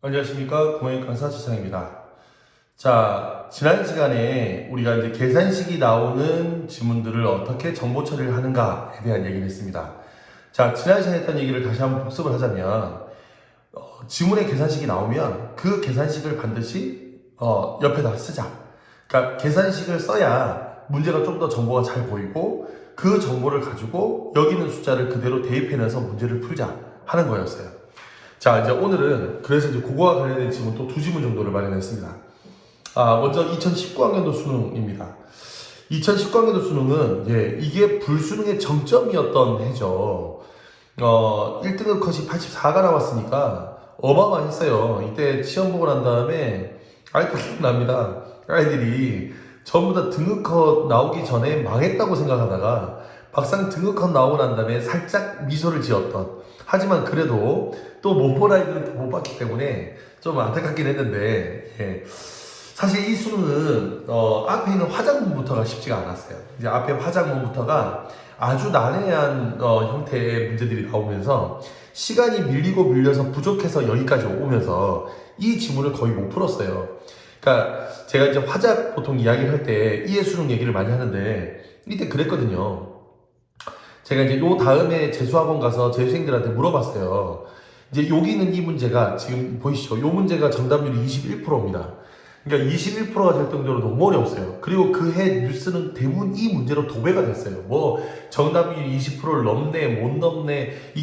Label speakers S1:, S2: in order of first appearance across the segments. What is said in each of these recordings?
S1: 안녕하십니까. 공익 강사 지상입니다. 자, 지난 시간에 우리가 이제 계산식이 나오는 지문들을 어떻게 정보 처리를 하는가에 대한 얘기를 했습니다. 자, 지난 시간에 했던 얘기를 다시 한번 복습을 하자면, 지문에 계산식이 나오면 그 계산식을 반드시 옆에다 쓰자. 그러니까 계산식을 써야 문제가 좀 더 정보가 잘 보이고 그 정보를 가지고 여기 있는 숫자를 그대로 대입해내서 문제를 풀자 하는 거였어요. 자, 이제 오늘은 그래서 이제 그거와 관련된 지문 또 두 지문 정도를 마련했습니다. 먼저 2019학년도 수능입니다. 2019학년도 수능은 이게 불수능의 정점이었던 해죠. 1등급 컷이 84가 나왔으니까 어마어마했어요. 이때 시험 보고 난 다음에 아직도 기억납니다. 아이들이 전부 다 등급컷 나오기 전에 망했다고 생각하다가 막상 등급컷 나오고 난 다음에 살짝 미소를 지었던, 하지만 그래도 또 못 본 아이들은 또 못 봤기 때문에 좀 안타깝긴 했는데, 사실 이 수능은 앞에 있는 화작문부터가 쉽지가 않았어요. 이제 앞에 화작문부터가 아주 난해한 형태의 문제들이 나오면서 시간이 밀리고 밀려서 부족해서 여기까지 오면서 이 지문을 거의 못 풀었어요. 그러니까 제가 이제 화작 보통 이야기를 할 때 이해 수능 얘기를 많이 하는데 이때 그랬거든요. 제가 이제 요 다음에 재수학원 가서 재수생들한테 물어봤어요. 이제 여기 있는 이 문제가 지금 보이시죠? 요 문제가 정답률이 21%입니다. 그러니까 21%가 될 정도로 너무 어려웠어요. 그리고 그 해 뉴스는 대부분 이 문제로 도배가 됐어요. 뭐 정답률이 20%를 넘네, 못 넘네.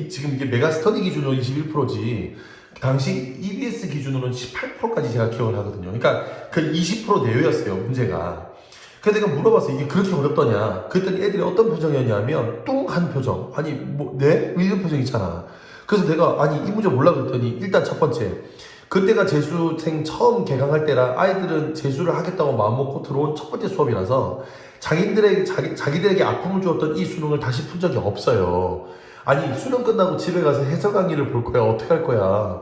S1: 지금 이게 메가스터디 기준으로 21%지. 당시 EBS 기준으로는 18%까지 제가 기억을 하거든요. 그러니까 그 20% 내외였어요, 문제가. 그래서 내가 물어봤어요. 이게 그렇게 어렵더냐? 그랬더니 애들이 어떤 표정이었냐면 뚱한 표정. 아니 뭐 네? 이런 표정 있잖아. 그래서 내가 아니 이 문제 몰라 그랬더니 일단 첫 번째, 그때가 재수생 처음 개강할 때라 아이들은 재수를 하겠다고 마음먹고 들어온 첫 번째 수업이라서 자기들에게 아픔을 주었던 이 수능을 다시 푼 적이 없어요. 아니 수능 끝나고 집에 가서 해설 강의를 볼 거야? 어떻게 할 거야?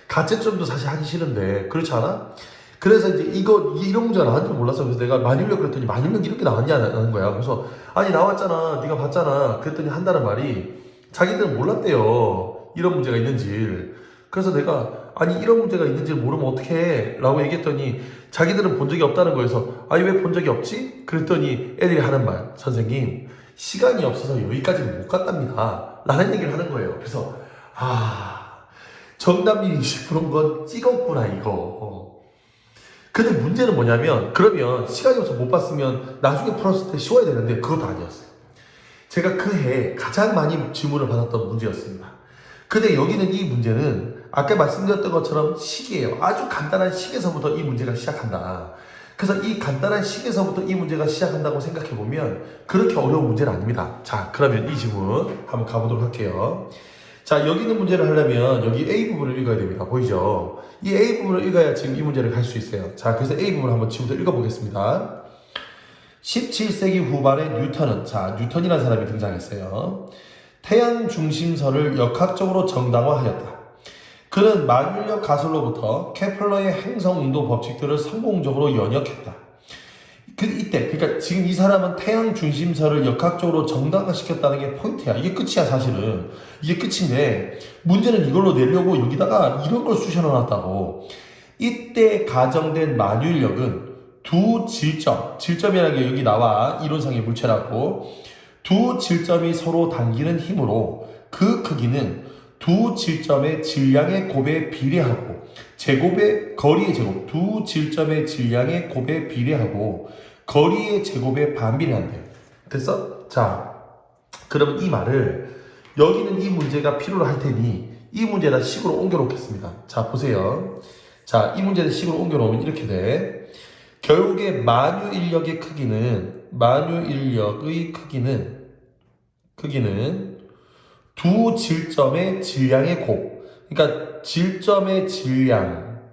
S1: 가채점도 사실 하기 싫은데 그렇지 않아? 그래서 이제 이런 문제가 나왔는지 몰랐어. 그래서 내가 만일력 그랬더니 만일력 이렇게 나왔냐는 거야. 그래서 아니 나왔잖아, 네가 봤잖아 그랬더니 한다는 말이 자기들은 몰랐대요, 이런 문제가 있는지. 그래서 내가 아니 이런 문제가 있는지 모르면 어떡해 라고 얘기했더니 자기들은 본 적이 없다는 거여서 아니 왜 본 적이 없지? 그랬더니 애들이 하는 말, 선생님 시간이 없어서 여기까지는 못 갔답니다 라는 얘기를 하는 거예요. 그래서 정답률이 20%인 건 찍었구나 이거. 근데 문제는 뭐냐면, 그러면 시간이 없어서 못 봤으면 나중에 풀었을 때 쉬워야 되는데 그것도 아니었어요. 제가 그 해 가장 많이 질문을 받았던 문제였습니다. 근데 여기는 이 문제는 아까 말씀드렸던 것처럼 식이에요. 아주 간단한 식에서부터 이 문제가 시작한다. 그래서 이 간단한 식에서부터 이 문제가 시작한다고 생각해보면 그렇게 어려운 문제는 아닙니다. 자, 그러면 이 질문 한번 가보도록 할게요. 자, 여기 있는 문제를 하려면 여기 A 부분을 읽어야 됩니다. 보이죠? 이 A 부분을 읽어야 지금 이 문제를 갈 수 있어요. 자, 그래서 A 부분을 한번 지금부터 읽어보겠습니다. 17세기 후반에 뉴턴이라는 사람이 등장했어요. 태양 중심설을 역학적으로 정당화하였다. 그는 만율력 가설로부터 케플러의 행성운동 법칙들을 성공적으로 연역했다. 그러니까 지금 이 사람은 태양 중심설을 역학적으로 정당화시켰다는 게 포인트야. 이게 끝이야, 사실은. 이게 끝인데, 문제는 이걸로 내려고 여기다가 이런 걸 쑤셔넣어놨다고. 이때 가정된 만율력은 두 질점이라는 게 여기 나와, 이론상의 물체라고. 두 질점이 서로 당기는 힘으로 그 크기는 두 질점의 질량의 곱에 비례하고 거리의 제곱, 두 질점의 질량의 곱에 비례하고 거리의 제곱에 반비례한대요. 됐어? 자, 그러면 이 말을 여기는 이 문제가 필요로 할 테니 이 문제에다 식으로 옮겨 놓겠습니다. 자, 보세요. 자, 이 문제를 식으로 옮겨 놓으면 이렇게 돼. 결국에 만유인력의 크기는 두 질점의 질량의 곱. 그러니까 질점의 질량에다가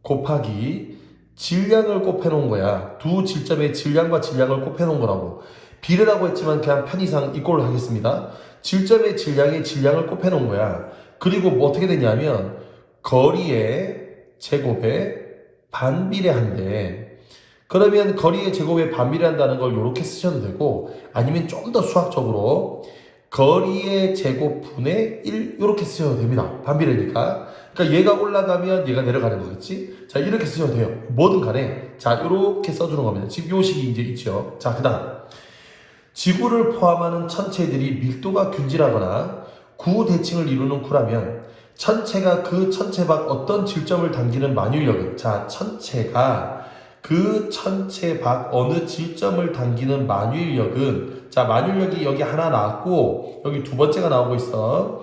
S1: 곱하기 질량을 곱해놓은 거야. 두 질점의 질량과 질량을 곱해놓은 거라고. 비례라고 했지만 그냥 편의상 이꼴로 하겠습니다. 질점의 질량이 질량을 곱해놓은 거야. 그리고 뭐 어떻게 되냐면 거리의 제곱에 반비례한대. 그러면 거리의 제곱에 반비례한다는 걸 이렇게 쓰셔도 되고, 아니면 좀 더 수학적으로 거리의 제곱분의 1 이렇게 쓰셔도 됩니다. 반비례니까. 그러니까 얘가 올라가면 얘가 내려가는 거겠지? 자, 이렇게 쓰셔도 돼요. 뭐든 간에. 자, 이렇게 써주는 겁니다. 지금 요 식이 이제 있죠. 자, 그 다음. 지구를 포함하는 천체들이 밀도가 균질하거나 구대칭을 이루는 구라면 천체가 그 천체 밖 어떤 질점을 당기는 만유력은, 자, 천체가 그 천체 밖 어느 질점을 당기는 만유력은, 자, 만유력이 여기 하나 나왔고 여기 두 번째가 나오고 있어.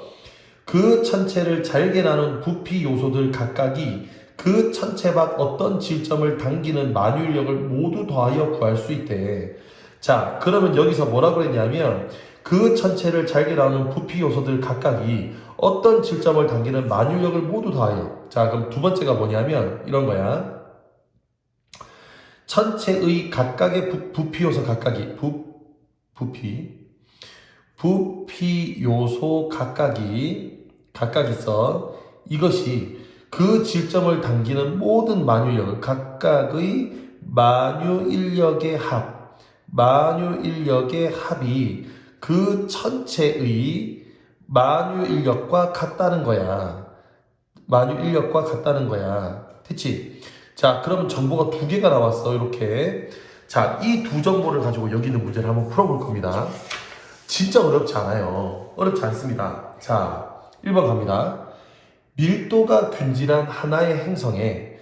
S1: 그 천체를 잘게 나눈 부피 요소들 각각이 그 천체 밖 어떤 질점을 당기는 만유력을 모두 더하여 구할 수 있대. 자, 그러면 여기서 뭐라 그랬냐면 그 천체를 잘게 나눈 부피 요소들 각각이 어떤 질점을 당기는 만유력을 모두 더하여. 자, 그럼 두 번째가 뭐냐면 이런 거야. 천체의 각각의 부피 요소 각각이 부피 요소 각각이 있어. 이것이 그 질점을 당기는 모든 만유력을 각각의 만유인력의 합이 그 천체의 만유인력과 같다는 거야. 됐지? 자, 그러면 정보가 두 개가 나왔어. 이렇게. 자, 이 두 정보를 가지고 여기 있는 문제를 한번 풀어볼 겁니다. 진짜 어렵지 않아요. 어렵지 않습니다. 자, 1번 갑니다. 밀도가 균질한 하나의 행성에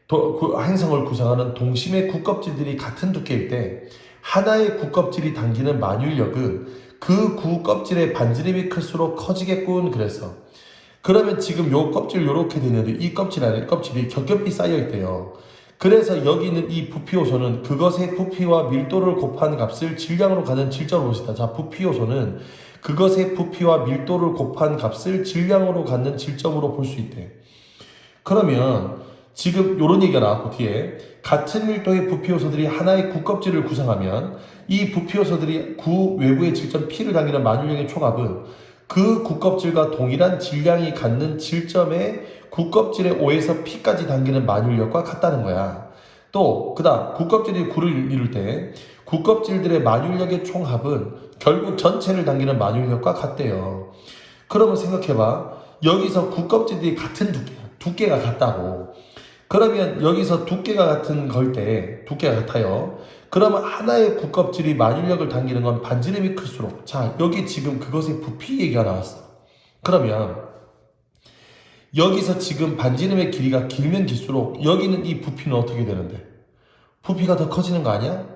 S1: 그 행성을 구성하는 동심의 구껍질들이 같은 두께일 때 하나의 구껍질이 당기는 만유력은 그 구껍질의 반지름이 클수록 커지겠군 그랬어. 그러면 지금 요 껍질 요렇게 되는데 이 껍질 안에 껍질이 겹겹이 쌓여 있대요. 그래서 여기 있는 이 부피 요소는 그것의 부피와 밀도를 곱한 값을 질량으로 가는 질적으로 봅시다. 자, 부피 요소는 그것의 부피와 밀도를 곱한 값을 질량으로 갖는 질점으로 볼 수 있대. 그러면 지금 이런 얘기가 나왔고 뒤에 같은 밀도의 부피 요소들이 하나의 구껍질을 구성하면 이 부피 요소들이 구 외부의 질점 P를 당기는 만유력의 총합은 그 구껍질과 동일한 질량이 갖는 질점의 구껍질의 O에서 P까지 당기는 만유력과 같다는 거야. 또 그다음 구껍질이 구를 이룰 때 구껍질들의 만유력의 총합은 결국 전체를 당기는 만유력과 같대요. 그러면 생각해봐. 여기서 구껍질들이 같은 두께가 같다고. 그러면 여기서 두께가 같은 걸 때 두께가 같아요. 그러면 하나의 구껍질이 만유력을 당기는 건 반지름이 클수록, 자, 여기 지금 그것의 부피 얘기가 나왔어. 그러면 여기서 지금 반지름의 길이가 길면 길수록 여기는 이 부피는 어떻게 되는데? 부피가 더 커지는 거 아니야?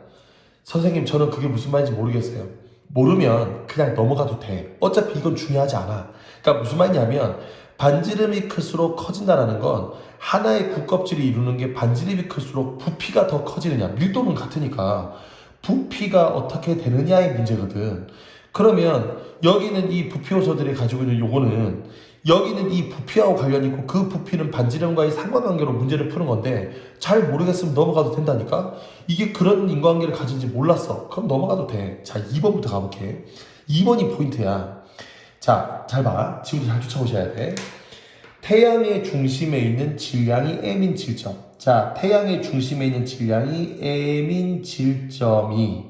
S1: 선생님, 저는 그게 무슨 말인지 모르겠어요. 모르면 그냥 넘어가도 돼. 어차피 이건 중요하지 않아. 그러니까 무슨 말이냐면 반지름이 클수록 커진다는 건 하나의 구껍질이 이루는 게 반지름이 클수록 부피가 더 커지느냐. 밀도는 같으니까 부피가 어떻게 되느냐의 문제거든. 그러면 여기는 이 부피 요소들이 가지고 있는 요거는 여기는 이 부피하고 관련이 있고 그 부피는 반지름과의 상관관계로 문제를 푸는 건데 잘 모르겠으면 넘어가도 된다니까? 이게 그런 인과관계를 가진지 몰랐어. 그럼 넘어가도 돼. 자, 2번부터 가볼게. 2번이 포인트야. 자, 잘 봐. 지금부터 잘 쫓아오셔야 돼. 태양의 중심에 있는 질량이 m인 질점. 자, 태양의 중심에 있는 질량이 m인 질점이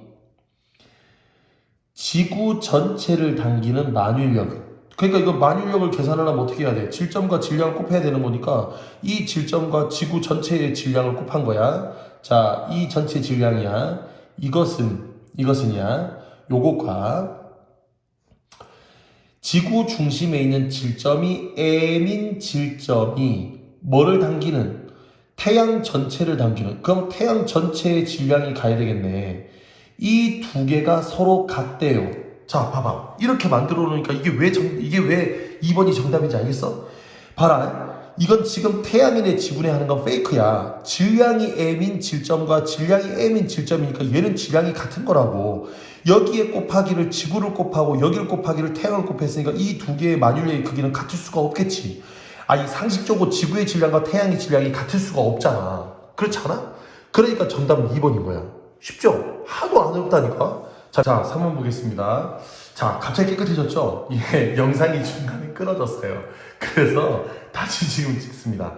S1: 지구 전체를 당기는 만유력은, 그러니까 이거 만유력을 계산하려면 어떻게 해야 돼? 질점과 질량을 곱해야 되는 거니까 이 질점과 지구 전체의 질량을 곱한 거야. 자, 이 전체 질량이야. 이것은이야. 요것과 지구 중심에 있는 질점이 m인 질점이 뭐를 당기는? 태양 전체를 당기는. 그럼 태양 전체의 질량이 가야 되겠네. 이 두 개가 서로 같대요. 자, 봐봐. 이렇게 만들어 놓으니까 이게 왜 2번이 정답인지 알겠어? 봐라. 이건 지금 태양인의 지분에 하는 건 페이크야. 질량이 m인 질점과 질량이 m인 질점이니까 얘는 질량이 같은 거라고. 여기에 곱하기를 지구를 곱하고 여기를 곱하기를 태양을 곱했으니까 이 두 개의 만유력의 크기는 같을 수가 없겠지. 아니, 상식적으로 지구의 질량과 태양의 질량이 같을 수가 없잖아. 그렇지 않아? 그러니까 정답은 2번인 거야. 쉽죠? 하도 안 어렵다니까. 자, 3번 보겠습니다. 자, 갑자기 깨끗해졌죠? 예, 영상이 중간에 끊어졌어요. 그래서 다시 지금 찍습니다.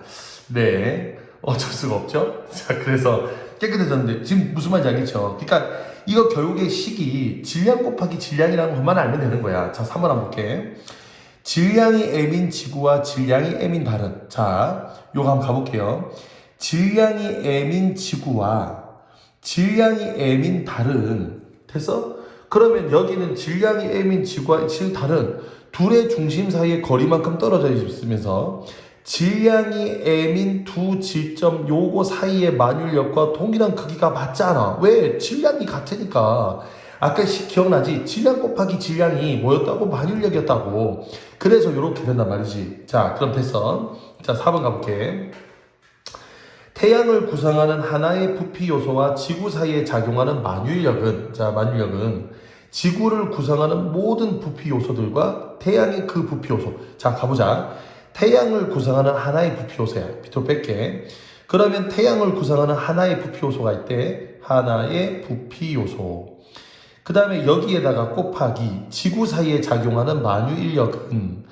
S1: 네, 어쩔 수가 없죠? 자, 그래서 깨끗해졌는데 지금 무슨 말인지 알겠죠? 그러니까 이거 결국에 식이 질량 곱하기 질량이라는 것만 알면 되는 거야. 자, 3번 한번 볼게. 질량이 m인 지구와 질량이 m인 달은. 자, 요거 한번 가볼게요. 질량이 m인 지구와 질량이 m인 달은 됐어? 그러면 여기는 질량이 m인 지구와 달은 둘의 중심 사이의 거리만큼 떨어져 있으면서 질량이 m인 두 질점 요거 사이의 만율력과 동일한 크기가 맞잖아. 왜? 질량이 같으니까. 아까 기억나지? 질량 곱하기 질량이 뭐였다고? 만율력이었다고. 그래서 이렇게 된단 말이지. 자, 그럼 됐어. 자, 4번 가볼게. 태양을 구성하는 하나의 부피 요소와 지구 사이에 작용하는 만율력은, 자, 만율력은 지구를 구성하는 모든 부피 요소들과 태양의 그 부피 요소. 자, 가보자. 태양을 구성하는 하나의 부피 요소야. 밑으로 뺄게. 그러면 태양을 구성하는 하나의 부피 요소가 있대. 하나의 부피 요소. 그 다음에 여기에다가 곱하기 지구 사이에 작용하는 만유인력은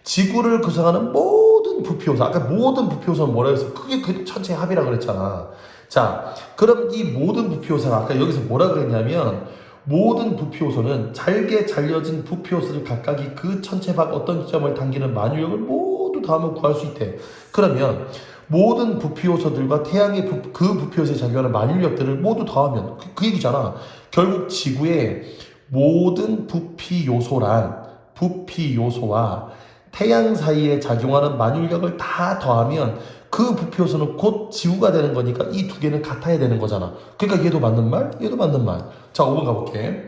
S1: 지구를 구성하는 모든 부피 요소. 아까 모든 부피 요소는 뭐라 했어? 그게 그 전체 합이라 그랬잖아. 자, 그럼 이 모든 부피 요소가 아까 여기서 뭐라 그랬냐면 모든 부피 요소는 잘게 잘려진 부피 요소들 각각이 그 천체 밖 어떤 지점을 당기는 만유력을 모두 더하면 구할 수 있대. 그러면 모든 부피 요소들과 태양의 그 부피 요소에 작용하는 만율력들을 모두 더하면 그 얘기잖아. 결국 지구의 모든 부피 요소란 부피 요소와 태양 사이에 작용하는 만율력을 다 더하면 그 부피 요소는 곧 지구가 되는 거니까 이 두 개는 같아야 되는 거잖아. 그러니까 얘도 맞는 말, 얘도 맞는 말. 자, 5번 가볼게.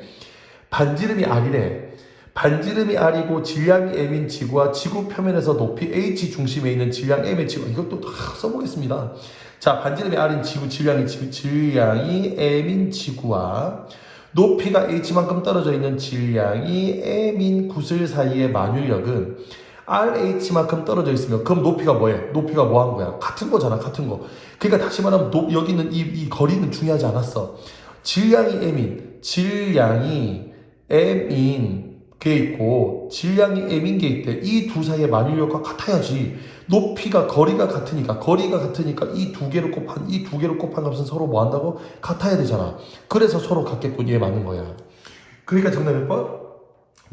S1: 반지름이 R이래. 반지름이 R이고 질량이 M인 지구와 지구 표면에서 높이 H 중심에 있는 질량 M의 지구. 이것도 써보겠습니다. 자, 반지름이 R인 지구, 질량이 M인 지구와 높이가 H만큼 떨어져 있는 질량이 M인 구슬 사이의 만율력은 RH만큼 떨어져 있으면 그럼 높이가 뭐해? 높이가 뭐 한 거야? 같은 거잖아, 같은 거. 그러니까 다시 말하면 여기는 이 거리는 중요하지 않았어. 질량이 M인 게 있고 질량이 M인 게 있대. 이 두 사이의 만율력과 같아야지. 높이가 거리가 같으니까 이 두 개를 곱한 값은 서로 뭐 한다고? 같아야 되잖아. 그래서 서로 같겠군. 얘 맞는 거야. 그러니까 정답 몇 번?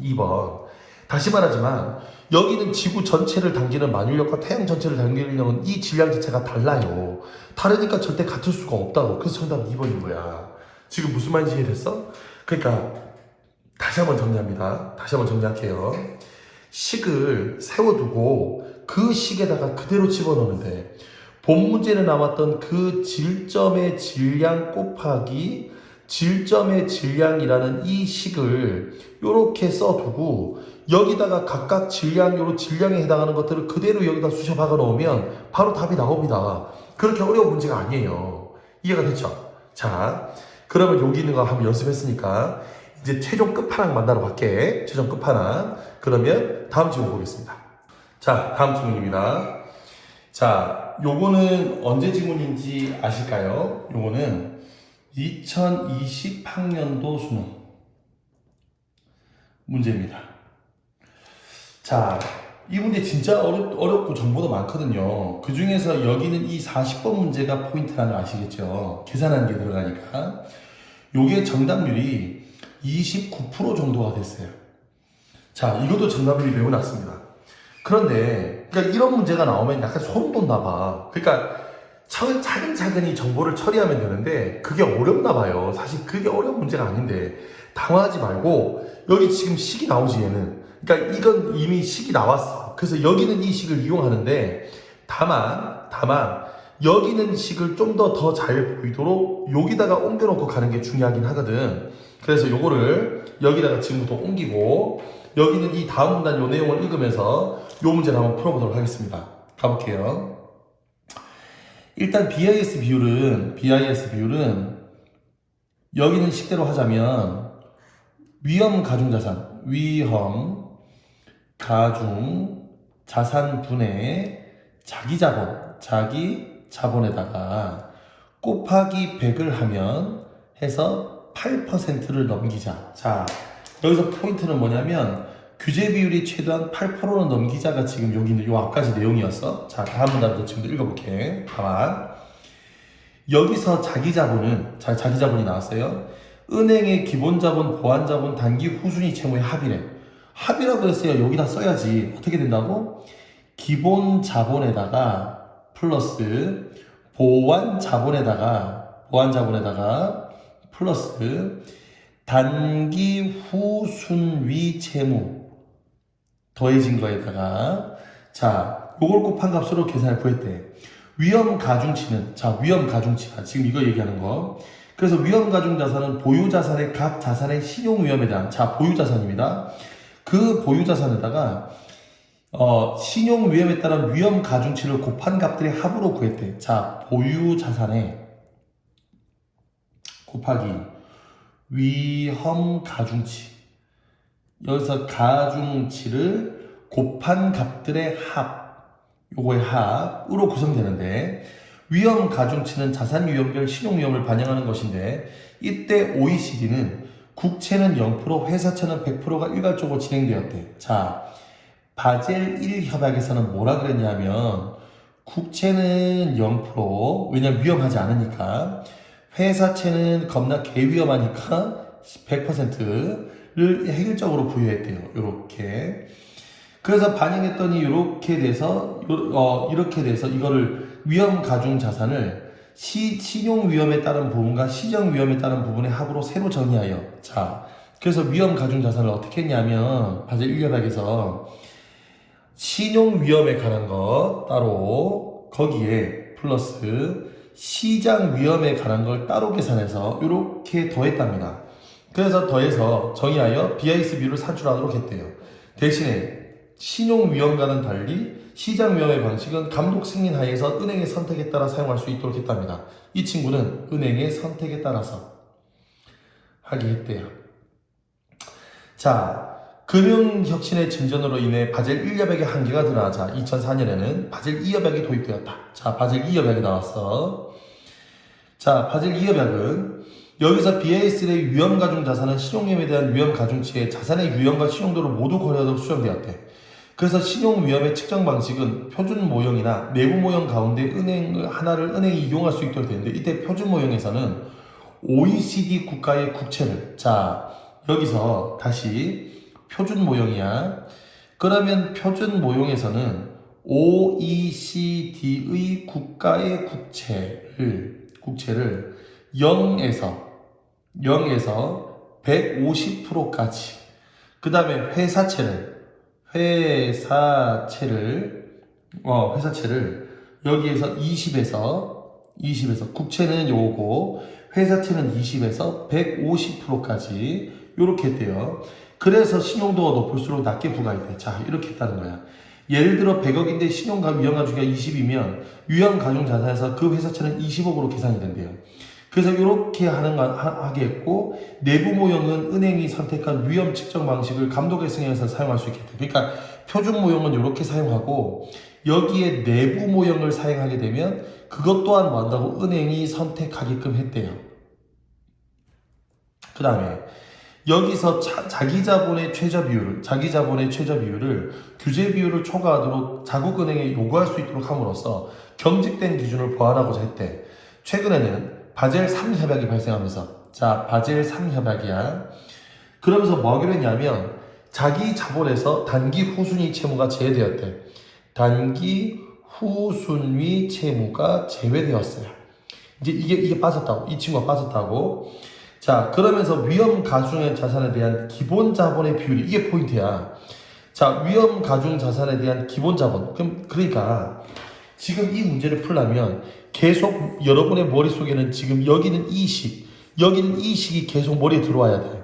S1: 2번. 다시 말하지만 여기는 지구 전체를 당기는 만율력과 태양 전체를 당기는 lực 이 질량 자체가 달라요. 다르니까 절대 같을 수가 없다고. 그래서 정답 2번인 거야. 지금 무슨 말인지 이해됐어? 그러니까 다시 한번 정리합니다. 다시 한번 정리할게요. 식을 세워두고 그 식에다가 그대로 집어넣는데 본 문제는 남았던 그 질점의 질량 곱하기 질점의 질량이라는 이 식을 이렇게 써두고 여기다가 각각 질량에 해당하는 것들을 그대로 여기다 쑤셔 박아 놓으면 바로 답이 나옵니다. 그렇게 어려운 문제가 아니에요. 이해가 됐죠? 자, 그러면 여기 있는 거 한번 연습했으니까 이제 최종 끝판왕 만나러 갈게. 최종 끝판왕. 그러면 다음 질문 보겠습니다. 자, 다음 질문입니다. 자, 요거는 언제 질문인지 아실까요? 요거는 2020학년도 수능 문제입니다. 자, 이 문제 진짜 어렵고 정보도 많거든요. 그 중에서 여기는 이 40번 문제가 포인트라는 거 아시겠죠? 계산하는 게 들어가니까. 요게 정답률이 29% 정도가 됐어요. 자, 이것도 정답률이 매우 낮습니다. 그런데, 그러니까 이런 문제가 나오면 약간 소름 돋나 봐. 그러니까 차근차근히 정보를 처리하면 되는데 그게 어렵나 봐요. 사실 그게 어려운 문제가 아닌데 당황하지 말고 여기 지금 식이 나오지 얘는. 그러니까 이건 이미 식이 나왔어. 그래서 여기는 이 식을 이용하는데 다만 여기는 식을 좀 더 잘 보이도록 여기다가 옮겨놓고 가는 게 중요하긴 하거든. 그래서 요거를 여기다가 지금부터 옮기고 여기는 이 다음 문단 요 내용을 읽으면서 요 문제를 한번 풀어보도록 하겠습니다. 가볼게요. 일단 BIS 비율은 여기는 식대로 하자면 위험 가중자산분의 자기 자본에다가 곱하기 100을 하면 해서 8%를 넘기자. 자, 여기서 포인트는 뭐냐면 규제 비율이 최대한 8%는 넘기자가 지금 여기 있는 요 앞까지 내용이었어. 자, 다음 문단도 지금 읽어볼게. 가만. 여기서 자기 자본이 나왔어요. 은행의 기본자본, 보완자본, 단기 후순위 채무의 합이래. 합이라고 했어요. 여기다 써야지. 어떻게 된다고? 기본자본에다가 플러스 보완자본에다가 플러스 단기 후순위 채무 더해진 거에다가 자 요걸 곱한 값으로 계산을 구했대. 위험 가중치는 위험 가중치가 지금 이거 얘기하는 거. 그래서 위험 가중 자산은 보유 자산의 각 자산의 신용 위험에 대한 보유 자산입니다. 그 보유 자산에다가 신용 위험에 따른 위험 가중치를 곱한 값들의 합으로 구했대. 자, 보유 자산에 곱하기 위험 가중치. 여기서 가중치를 곱한 값들의 요거의 합으로 구성되는데, 위험 가중치는 자산 위험별 신용 위험을 반영하는 것인데, 이때 OECD는 국채는 0%, 회사채는 100%가 일괄적으로 진행되었대. 자, 바젤 1 협약에서는 뭐라 그랬냐면, 국채는 0%, 왜냐면 위험하지 않으니까, 회사채는 겁나 개위험하니까 100%를 획일적으로 부여했대요. 요렇게. 그래서 반영했더니 이렇게 돼서 이거를 위험 가중 자산을 신용 위험에 따른 부분과 시정 위험에 따른 부분의 합으로 새로 정의하여. 자, 그래서 위험 가중 자산을 어떻게 했냐면 바젤 1협약에서 신용 위험에 관한 것 따로 거기에 플러스 시장 위험에 관한 걸 따로 계산해서 이렇게 더했답니다. 그래서 더해서 정의하여 BIS 비율을 산출하도록 했대요. 대신에 신용 위험과는 달리 시장 위험의 방식은 감독 승인 하에서 은행의 선택에 따라 사용할 수 있도록 했답니다. 이 친구는 은행의 선택에 따라서 하게 했대요. 자, 금융혁신의 증전으로 인해 바젤 1협약의 한계가 드러나자 2004년에는 바젤 2협약이 도입되었다. 자, 바젤 2협약이 나왔어. 자, 바젤 2협약은 여기서 BIS의 위험 가중 자산은 신용위험에 대한 위험 가중치에 자산의 유형과 신용도를 모두 고려하도록 수정되었대. 그래서 신용 위험의 측정 방식은 표준 모형이나 내부 모형 가운데 은행이 이용할 수 있도록 되는데, 이때 표준 모형에서는 OECD 국가의 국채를, 자, 여기서 다시 표준 모형이야. 그러면 표준 모형에서는 OECD의 국가의 국채를 0에서 150%까지, 그 다음에 회사채를 여기에서 20에서 국채는 요거, 회사채는 20에서 150%까지 요렇게 했대요. 그래서 신용도가 높을수록 낮게 부과했대. 자, 이렇게 했다는 거야. 예를 들어 100억인데 신용가 위험가중치가 20이면 위험가중자산에서 그 회사채는 20억으로 계산이 된대요. 그래서 이렇게 하게 했고, 내부 모형은 은행이 선택한 위험 측정 방식을 감독의 승인에서 사용할 수 있게 돼. 그러니까 표준 모형은 이렇게 사용하고, 여기에 내부 모형을 사용하게 되면 그것 또한 뭐 한다고? 은행이 선택하게끔 했대요. 그 다음에 여기서 자기 자본의 최저 비율을 규제 비율을 초과하도록 자국은행에 요구할 수 있도록 함으로써 경직된 기준을 보완하고자 했대. 최근에는 바젤 3 협약이 발생하면서, 자, 바젤 3 협약이야. 그러면서 뭐 하기로 했냐면 자기 자본에서 단기 후순위 채무가 제외되었대. 단기 후순위 채무가 제외되었어요. 이제 이게 빠졌다고. 이 친구가 빠졌다고. 자, 그러면서 위험 가중 자산에 대한 기본 자본의 비율이, 이게 포인트야. 자, 위험 가중 자산에 대한 기본 자본. 그러니까 지금 이 문제를 풀려면 계속 여러분의 머릿속에는 지금 여기는 이식이 계속 머리에 들어와야 돼.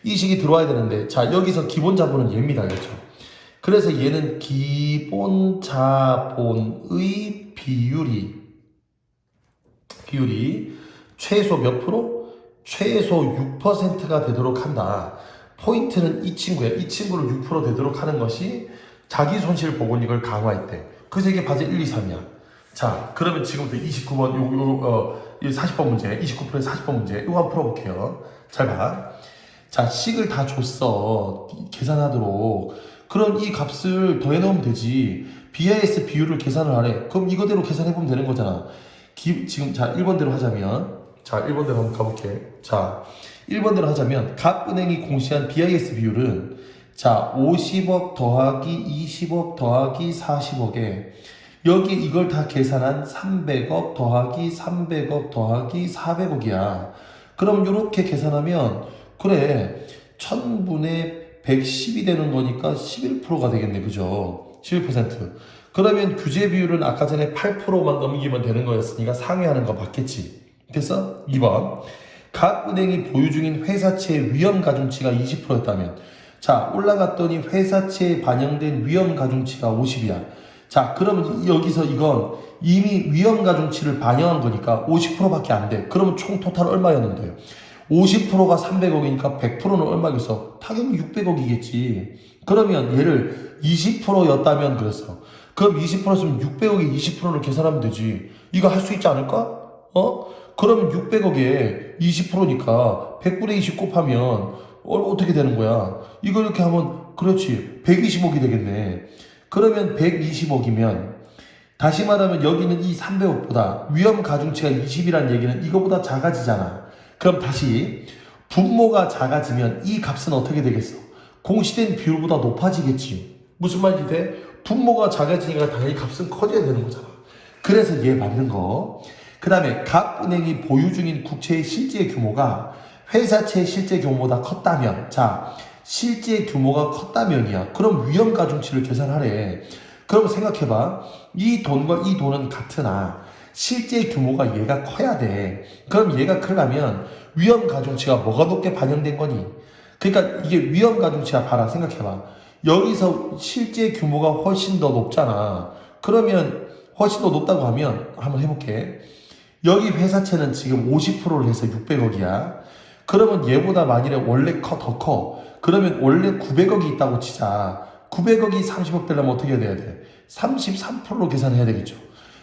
S1: 이식이 들어와야 되는데, 자, 여기서 기본 자본은 얘입니다. 그렇죠? 그래서 얘는 기본 자본의 비율이 최소 몇 프로? 최소 6%가 되도록 한다. 포인트는 이 친구야. 이 친구를 6% 되도록 하는 것이 자기 손실 보건익을 강화했대. 그래서 이게 바젤 1, 2, 3이야. 자, 그러면 지금부터 29번, 40번 문제, 29%의 40번 문제, 이거 한번 풀어볼게요. 잘 봐. 자, 식을 다 줬어. 계산하도록. 그럼 이 값을 더해놓으면 되지. BIS 비율을 계산을 하래. 그럼 이거대로 계산해보면 되는 거잖아. 지금, 자, 1번대로 하자면, 자, 1번대로 한번 가볼게. 자, 1번대로 하자면 갑은행이 공시한 BIS 비율은 자 50억 더하기 20억 더하기 40억에 여기 이걸 다 계산한 300억 더하기 300억 더하기 400억이야. 그럼 이렇게 계산하면 그래 1000분의 110이 되는 거니까 11%가 되겠네. 그죠? 11%. 그러면 규제 비율은 아까 전에 8%만 넘기면 되는 거였으니까 상회하는 거 맞겠지. 그래서 2번 각 은행이 보유 중인 회사채의 위험 가중치가 20%였다면 자 올라갔더니 회사채에 반영된 위험 가중치가 50이야. 자 그러면 여기서 이건 이미 위험 가중치를 반영한 거니까 50%밖에 안 돼. 그러면 총 토탈 얼마였는데요? 50%가 300억이니까 100%는 얼마겠어? 당연히 600억이겠지. 그러면 얘를 20%였다면 그랬어. 그럼 20%였으면 600억에 20%를 계산하면 되지. 이거 할 수 있지 않을까? 그러면 600억에 20%니까 100분의 20 곱하면 어떻게 되는 거야? 이거 이렇게 하면 그렇지 120억이 되겠네. 그러면 120억이면 다시 말하면 여기는 이 300억보다 위험 가중치가 20이라는 얘기는 이거보다 작아지잖아. 그럼 다시 분모가 작아지면 이 값은 어떻게 되겠어? 공시된 비율보다 높아지겠지. 무슨 말인지 돼? 분모가 작아지니까 당연히 값은 커져야 되는 거잖아. 그래서 얘 맞는 거. 그 다음에 각 은행이 보유 중인 국채의 실제 규모가 회사채의 실제 규모보다 컸다면 자 실제 규모가 컸다면이야. 그럼 위험 가중치를 계산하래. 그럼 생각해봐. 이 돈과 이 돈은 같으나 실제 규모가 얘가 커야 돼. 그럼 얘가 크려면 위험 가중치가 뭐가 높게 반영된 거니? 그러니까 이게 위험 가중치야. 봐라 생각해봐. 여기서 실제 규모가 훨씬 더 높잖아. 그러면 훨씬 더 높다고 하면 한번 해볼게. 여기 회사채는 지금 50%를 해서 600억이야. 그러면 얘보다 만일에 원래 더 커. 그러면 원래 900억이 있다고 치자. 900억이 30억 되려면 어떻게 해야 돼? 33%로 계산해야 되겠죠.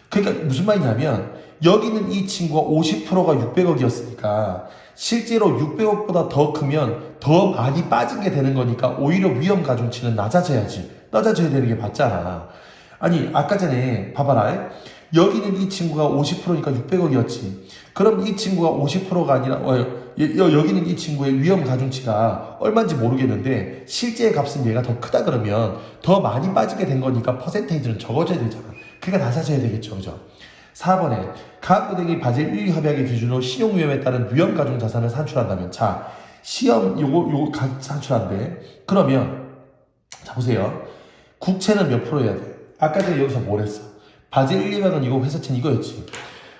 S1: 그러니까 무슨 말이냐면 여기는 이 친구가 50%가 600억이었으니까 실제로 600억보다 더 크면 더 많이 빠진 게 되는 거니까 오히려 위험 가중치는 낮아져야지. 낮아져야 되는 게 맞잖아. 아니 아까 전에 봐봐라. 여기는 이 친구가 50%니까 600억이었지. 그럼 이 친구가 50%가 아니라 여기는 이 친구의 위험 가중치가 얼마인지 모르겠는데 실제 값은 얘가 더 크다 그러면 더 많이 빠지게 된 거니까 퍼센테이지는 적어져야 되잖아. 그러니까 낮아져야 되겠죠. 그죠? 4번에 각 은행이 바젤 1 협약의 기준으로 신용 위험에 따른 위험 가중 자산을 산출한다면 자 시험 요거 산출한대. 그러면 자 보세요. 국채는 몇 프로여야 돼? 아까 전에 여기서 뭘 했어? 바젤 1 협약은 이거 회사채는 이거였지.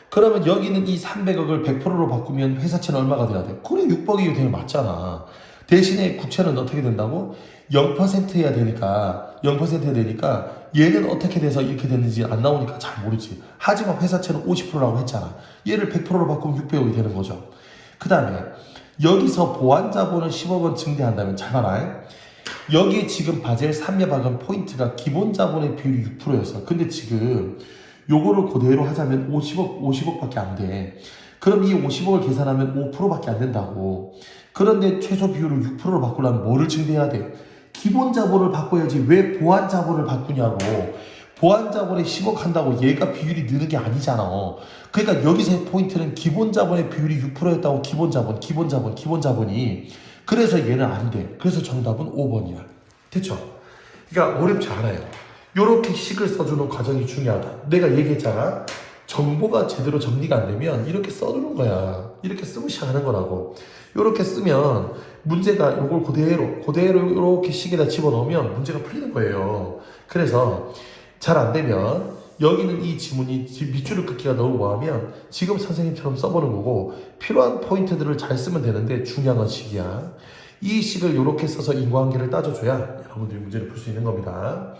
S1: 그러면 여기는 이 300억을 100%로 바꾸면 회사채는 얼마가 돼야 돼? 그래 600억이 되면 맞잖아. 대신에 국채는 어떻게 된다고? 0% 해야 되니까 0% 해야 되니까 얘는 어떻게 돼서 이렇게 됐는지 안 나오니까 잘 모르지. 하지만 회사채는 50%라고 했잖아. 얘를 100%로 바꾸면 600억이 되는 거죠. 그 다음에 여기서 보완자본을 10억 원 증대한다면 잘 봐라. 여기 지금 바젤 3협약은 포인트가 기본 자본의 비율이 6%였어. 근데 지금 요거를 그대로 하자면 50억밖에 안 돼. 그럼 이 50억을 계산하면 5%밖에 안 된다고. 그런데 최소 비율을 6%로 바꾸려면 뭐를 증대해야 돼? 기본 자본을 바꿔야지 왜 보완 자본을 바꾸냐고. 보완 자본에 10억 한다고 얘가 비율이 느는 게 아니잖아. 그러니까 여기서의 포인트는 기본 자본의 비율이 6%였다고. 기본 자본이. 그래서 얘는 안 돼. 그래서 정답은 5번이야. 됐죠? 그러니까 어렵지 않아요. 요렇게 식을 써주는 과정이 중요하다. 내가 얘기했잖아. 정보가 제대로 정리가 안 되면 이렇게 써주는 거야. 이렇게 쓰고 시작하는 거라고. 요렇게 쓰면 문제가 요걸 그대로 요렇게 식에다 집어넣으면 문제가 풀리는 거예요. 그래서 잘 안 되면 여기는 이 지문이 밑줄을 긋기가 너무 뭐하면 지금 선생님처럼 써보는 거고 필요한 포인트들을 잘 쓰면 되는데 중요한 건 식이야. 이 식을 이렇게 써서 인과관계를 따져줘야 여러분들이 문제를 풀 수 있는 겁니다.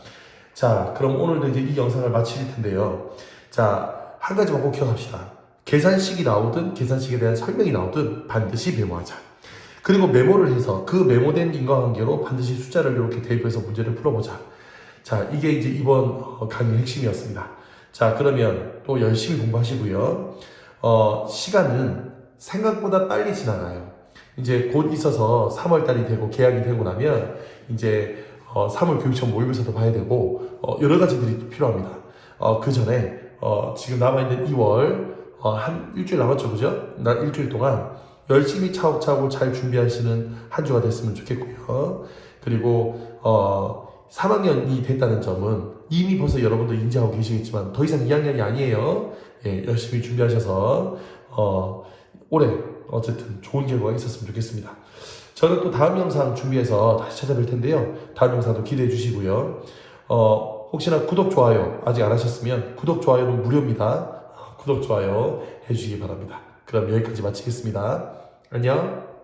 S1: 자, 그럼 오늘도 이제 이 영상을 마칠 텐데요. 자, 한 가지만 꼭 기억합시다. 계산식이 나오든 계산식에 대한 설명이 나오든 반드시 메모하자. 그리고 메모를 해서 그 메모된 인과관계로 반드시 숫자를 이렇게 대입해서 문제를 풀어보자. 자, 이게 이제 이번 강의 핵심이었습니다. 자, 그러면 또 열심히 공부하시고요. 시간은 생각보다 빨리 지나가요. 이제 곧 있어서 3월달이 되고 개학이 되고 나면 이제 3월 교육청 모의고사도 봐야 되고 여러 가지들이 필요합니다. 그 전에 지금 남아있는 2월 한 일주일 남았죠, 그죠? 나 일주일 동안 열심히 차곡차곡 잘 준비하시는 한 주가 됐으면 좋겠고요. 그리고 3학년이 됐다는 점은 이미 벌써 여러분도 인지하고 계시겠지만 더 이상 2학년이 아니에요. 예, 열심히 준비하셔서 올해 어쨌든 좋은 결과가 있었으면 좋겠습니다. 저는 또 다음 영상 준비해서 다시 찾아뵐 텐데요. 다음 영상도 기대해 주시고요. 혹시나 구독, 좋아요 아직 안 하셨으면 구독, 좋아요는 무료입니다. 구독, 좋아요 해주시기 바랍니다. 그럼 여기까지 마치겠습니다. 안녕.